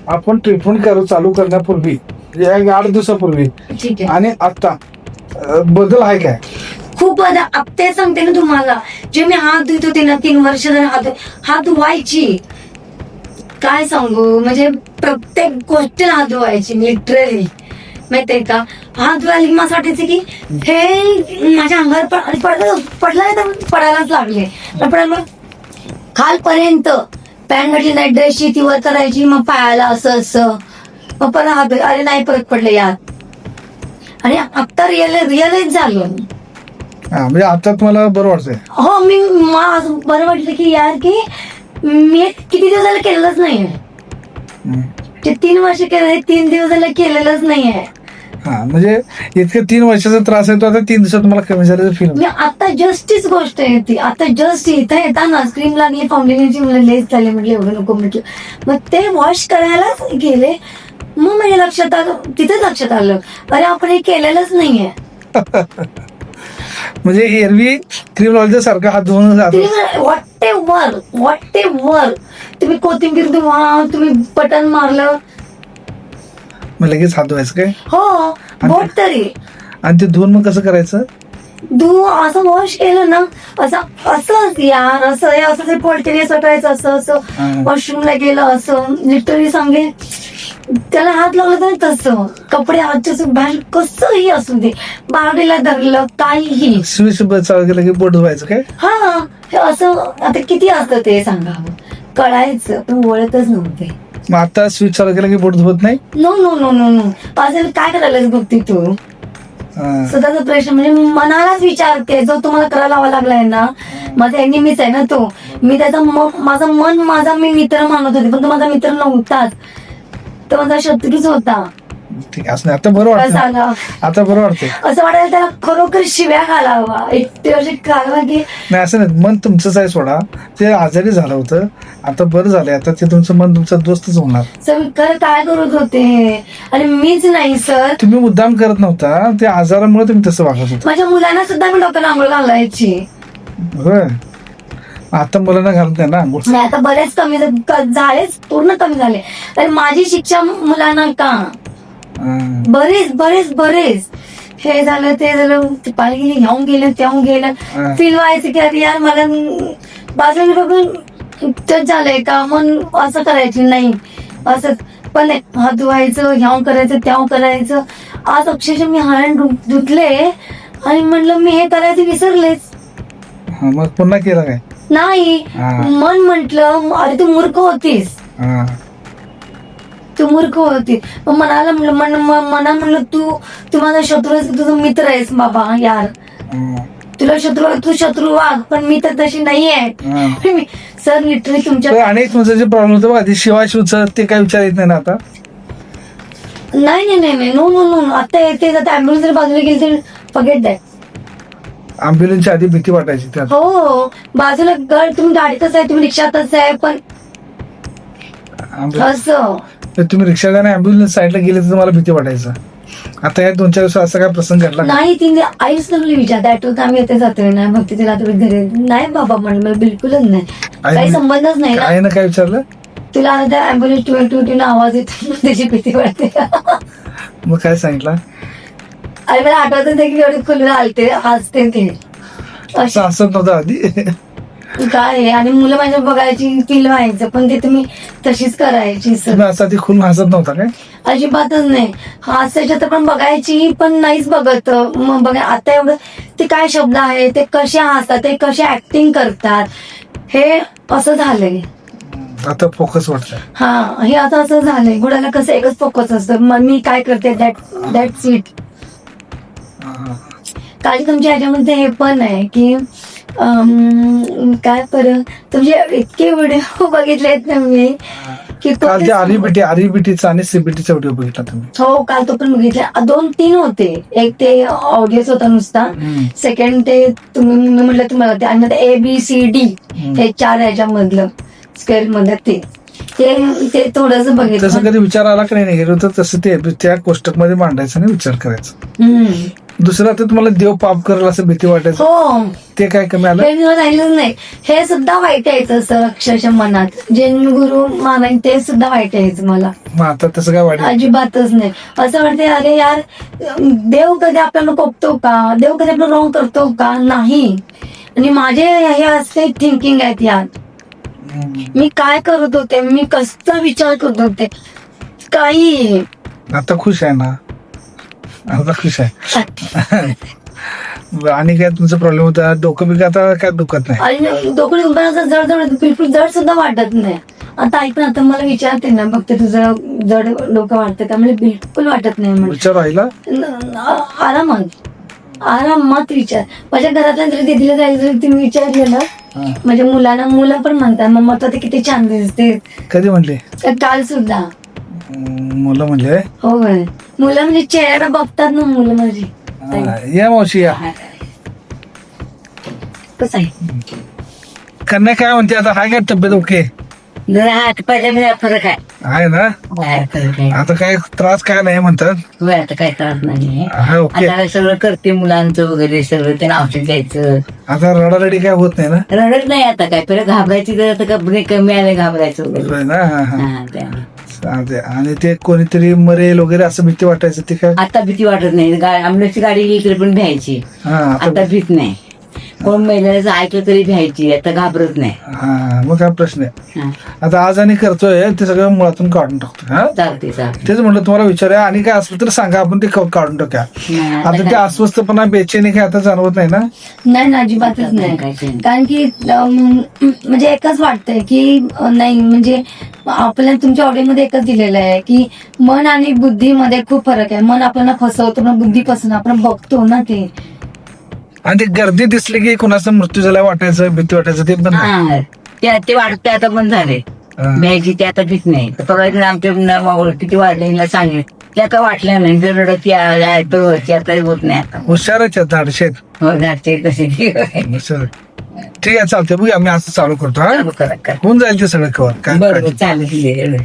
आपण ट्रीटमेंट चालू करण्यापूर्वी 8 दिवसापूर्वी ठीक आहे. आणि आता बदल आहे काय? खूप बदल. ते सांगते ना तुम्हाला, जे मी हात धुत होते ना 3 वर्ष जर हात धुवायची, काय सांगू, म्हणजे प्रत्येक गोष्टीला हात धुवायची लिटरली. माहितीये का, हात धुवायला की मला वाटायचं की हे माझ्या अंगावर पडायलाच लागले. पण मग खालपर्यंत पॅन्ट घातली नाही, ड्रेसची ती वर करायची, मग पायाला असं मग परत हात, अरे नाही परत पडले यार. आणि आता रिअलाइज झालं. म्हणजे आता तुम्हाला बरं वाटतंय? हो, मला असं बरं वाटलं की यार की मी किती दिवस झालं केलेलंच नाहीये. ते 3 वर्ष केलं, 3 दिवस झालं केलेलंच नाहीये. हा, म्हणजे इतके 3 वर्षाचा त्रास आहे तो आता 3 दिवसात तुम्हाला कमी झाल्याचं फील मी आता जस्टच गोष्ट आहे ती, आता जस्ट इथं येताना स्क्रीन लागली फाउंडेशनची, मला लेस झाले, म्हटलं एवढं नको म्हटलं. मग ते वॉश करायला गेले, मग माझ्या लक्षात आलं, तिथेच लक्षात आलं, अरे आपण हे केलेलंच नाहीये. म्हणजे एरवी क्रीम लावल्या सारखं हात धुवून व्हॉट वर तुम्ही कोथिंबीर धुवा, तुम्ही बटन मारलं, मग लगेच हात धुवायचं काय? हो बोट तरी. आणि ते धुवून मग कसं करायचं? असं वॉश केलं ना, असं यार, असं पोल्ट्री सटायचं, असं वॉशरूमला गेलं, असं लिटरली सांगे, त्याला हात लावला तर तसं, कपडे हातच्या बाहेर कसंही असू दे, बागेला धरलं, काहीही स्विच चालू केलं की बोट धुवायचं काय? हा, हे असं आता किती असतं ते सांगा, कळायचं पण वळतच नव्हते. मग आता स्विच चालू केलं की बोट धुवत नाही? No no no no no माझं काय करायलाच बघते तू? स्वतःचा प्रश्न, म्हणजे मनालाच विचारते, जो तुम्हाला करायला लावा लागलाय ना, माझा एनिमीच आहे ना तो. मी त्याचा माझा मी मित्र मानत होते, पण तो माझा मित्र नव्हताच, तो माझा शत्रूच होता. ठीक आहे, आता बरं वाटतं, आता बरं वाटतंय. असं वाटायला त्याला खरोखर शिव्या घालावा, एकटे घालावा की नाही. असं नाही, मन तुमचंच आहे, सोडा. ते आजारी झालं होतं, आता बरं झालंय, आता ते तुमचं मन तुमचा दोस्तच होणार. सर काय करत होते, आणि मीच नाही सर, तुम्ही मुद्दाम करत नव्हता, ते आजारामुळे तुम्ही तसं वागत होता. माझ्या मुलांना सुद्धा मी डॉक्टर आंघोळ घालायची. होय, आता मुलांना घालत नाही ना आंघोळ? नाही, आता बरेच कमी झालेच, पूर्ण कमी झाले. आणि माझी शिक्षा मुलांना का, बरेच हे झालं ते झालं, पाणी गेले, ह्याहून गेलं त्याहून गेलं, फील व्हायचं की अरे यार मला बाजूला बघून टच झालंय का, मन असं करायची नाही, असं पण नाही, हात धुवायचं, ह्याहून करायचं त्याहून करायचं. आज अक्षरशः मी हात धुतले आणि म्हणलं मी हे करायचं विसरलेच. मग पुन्हा केलं काय? नाही, मन म्हंटल अरे तू मूर्ख होतीस, तू मूर्ख होती. मनाला म्हणलं तू माझा शत्रू आहेस, तुझा मित्र आहेस बाबा यार, तुला तू शत्रू वाघ, पण मी तर तशी नाही आहे. सर लिटरली तुमच्या अनेक तुमचं जे प्रॉब्लेम होतं बघा, शिवाशिवचं ते काय विचार येत नाही ना आता? नाही नो नो नो आता येते, आता ऍम्ब्युलन्स बाजूला गेली तर फॉरगेट दॅट. ॲम्ब्युलन्सची आधी भीती वाटायची त्यात. हो, बाजूला तुम्ही गाडीतच आहे, तुम्ही रिक्षातच आहे, पण असं तुम्ही रिक्षाला आणि ॲम्ब्युलन्स साईडला गेले तर तुम्हाला भीती वाटायचं. आता या 2-4 दिवसात असा काय प्रसंग घडला नाही? तिने आईच नव्हती विचारत, ऍटोत आम्ही येते जातोय ना, मग तिला तुम्ही घरी नाही बाबा म्हणलं, मला बिलकुलच नाही, काही संबंधच नाही ना. आईनं काय विचारलं? तुला आता त्या ऍम्ब्युलन्स टू आवाज येतो, त्याची भीती वाटते. मग काय सांगितलं? अरे मला आठवत नाही की एवढे खुले आलते, हसते ते, असं हसत नव्हतं आधी काय आहे. आणि मुलं माझ्या बघायची, फील व्हायचं, पण ते तुम्ही तशीच करायची सर. तुम्ही असं आधी खून हसत नव्हता काय? अजिबातच नाही, हसायच्या तर पण बघायची, पण नाहीच बघत. मग बघा आता एवढं ते काय शब्द आहे, ते कसे हसतात, ते कसे ऍक्टिंग करतात, हे असं झालंय आता. फोकस वाटतंय. हा, हे आता असं झालंय, घोड्याला कसं एकच फोकस असतं, मग मी काय करते दॅट्स इट. काळजी तुमच्या ह्याच्यामध्ये हे पण आहे की काय परत तुमचे इतके व्हिडिओ बघितलेत ना मी की काल ते आरईबीटीचा आणि सीबीटीचा व्हिडिओ बघितला तुम्ही? हो, काल तो पण बघितला. 2-3 होते, एक ते ऑडिओच होता नुसता, सेकंड ते तुम्ही म्हटलं तुम्हाला ते, आणि ABCD हे 4 ह्याच्यामधलं स्क्वेअर मधलं ते थोडस बघितलं. तसं कधी विचार आला की नाही गेलो तर तसं ते त्या कोष्टक मध्ये मांडायचं आणि विचार करायचा. दुसरं आता तुम्हाला देव पाप करेल असं भीती वाटायचं, हो, ते काय कमी आलं? हे मी सांगितलंच नाही. हे सुद्धा वाईट यायचं असं अक्षरशः मनात, जे मी गुरु मानाय ते सुद्धा वाईट यायचं मला. मग आता तसं काय वाटेल? अजिबातच नाही. असं वाटते अरे यार, देव कधी आपल्याला कोपतो का, देव कधी आपलं रॉंग करतो का, नाही. आणि माझे हे असे थिंकिंग आहेत यार. मी काय करत होते, मी कसला विचार करत होते, काही. आता खुश आहे ना? आता खुश आहे. आणि काय तुमचा प्रॉब्लेम होता? डोकं बिकं आता काय दुखत नाही? आणि डोकं दुखण्याचं जड जड बिलकुल जड सुद्धा वाटत नाही. आता ऐक ना, आता मला विचारते ना, बघ ते तुझं जड डोकं वाटतं का, म्हणजे बिलकुल वाटत नाही. म्हणजे विचार राहिला आरामात विचार. माझ्या घरातल्या जरी दीदीला जायला जरी तुम्ही विचारले ना, हा. माझ्या मुलं पण म्हणतात मम्मा तर ते किती छान दिसते. कधी म्हणले? काल सुद्धा. मुलं म्हणले? हो, मुलं म्हणजे चेहरा बघतात ना मुलं माझी. या मावशी या. कसं आहे कन्या काय म्हणते आता? हाय काय तब्येत ओके जरा हात पहिल्या फरक आहे. आहे ना? बाहेर फरक आहे. आता काय त्रास काय नाही म्हणतात? होय, आता काय त्रास नाही. हाय ओके. आता सगळं करते, मुलांचं वगैरे सगळं त्यांना औषध द्यायचं. आता रडारडी काय होत नाही ना? रडत नाही आता काय, पहिलं घाबरायची तर आता कपडे कमी आले घाबरायचं वगैरे. होय ना? हा, हा. हा, त्यामुळे. चालतंय. आणि ते कोणीतरी मरेल वगैरे असं भीती वाटायचं ते काय? आता भीती वाटत नाही. आंबुलन्सची गाडी इकडे पण भ्यायची. हा आता आता भीत नाही. कोण महिलाचं ऐकलं तरी भ्यायची, आता घाबरत नाही. हा मग काय प्रश्न आहे? हा, आता आज आणि करतोय ते सगळं मुळातून काढून टाकतोय. हा चालते चालते. तेच म्हटलं तुम्हाला विचारूया, आणि काय असलं तर सांगा, आपण ते काढून टाकूया. नाही, आता ते काय- अस्वस्थपणा बेचैनी काय आता जाणवत नाही ना? नाही ना, अजिबातच नाही. कारण की म्हणजे एकच वाटतंय की नाही, म्हणजे आपल्याला तुमच्या ऑडिओमध्ये एकच दिलेलं आहे की मन आणि बुद्धीमध्ये खूप फरक आहे. मन आपल्याला फसवतो ना, बुद्धीपासून आपण बघतो ना ते. आणि ते गर्दी दिसली की कोणाचा मृत्यू झाला वाटायचं, भीती वाटायचं, ते पण नाही. हा, ते वाटते आता बंद झाले. हा. भ्यायची ते आता भीत नाही. तर परवा आमच्या किती वाढले हिला सांगितलं, त्या काय वाटल्या नाही. जर रडत आता होत नाही आता. हुशारच आहेत धाडशेत. हो, घरचे तसे हुशार. ठीक आहे, चालतंय. बघूया, मी असं चालू करतो. हा करा. होऊन जाईल ते सगळं कवर. काय बरोबर, चालेल.